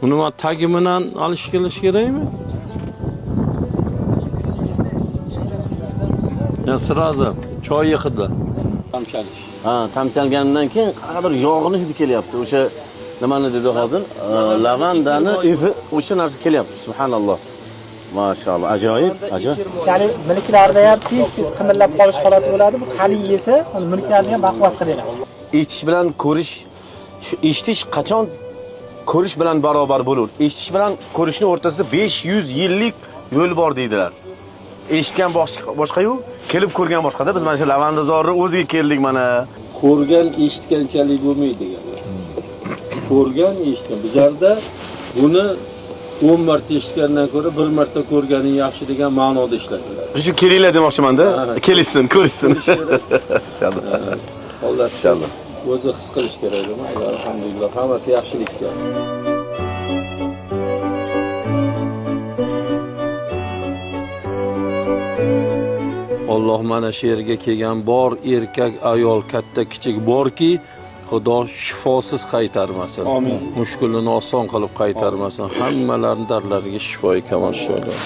Uni tagi bilan olish kerakmi? Ya sirazi choy hidi. Tamchalish. Ha, tamchalgandan keyin qanaqadir yog'ini hidi kelyapti. O'sha nimani dedi hozir? Lavandani ifi o'sha narsa kelyapti. Subhanalloh. Maşallah, ajoyib, ajoyib. Ya'ni milklarda ham tez qimirlab qolish holati bo'ladi. Bu qalin yesa, uni milklarni ham baquvvat qilib beradi. Eshitish bilan ko'rish, shu eshitish qachon ko'rish bilan barobar bo'lur. Eshitish bilan ko'rishning o'rtasida 500 yillik yo'l bor deydilar. Eshitgan boshqa-yu, kelib ko'rgan boshqa-da. Biz mana shu lavandazorni o'ziga keldik mana. Ko'rgan eshitganchalik bo'lmaydi deganlar. Ko'rgan eshitgan. Bizlarda buni 10 marta eshitgandan ko'ra 1 marta ko'rganing yaxshi degan ma'noda ishlatiladi. Shu kelinglar demoqchiman-da. Kelishsin, ko'rishsin. Inshaalloh. Alloh Inshaalloh. O'zi his qilish kerak, alhamdulillah. Hammasi yaxshilikka. Alloh mana shu yerga kelgan bor erkak, ayol, katta, kichik borki, Xudo shifosiz qaytarmasin. Amin. Mushkulini oson qilib qaytarmasin. Hammalaring darlariga shifo kamal sho'lar.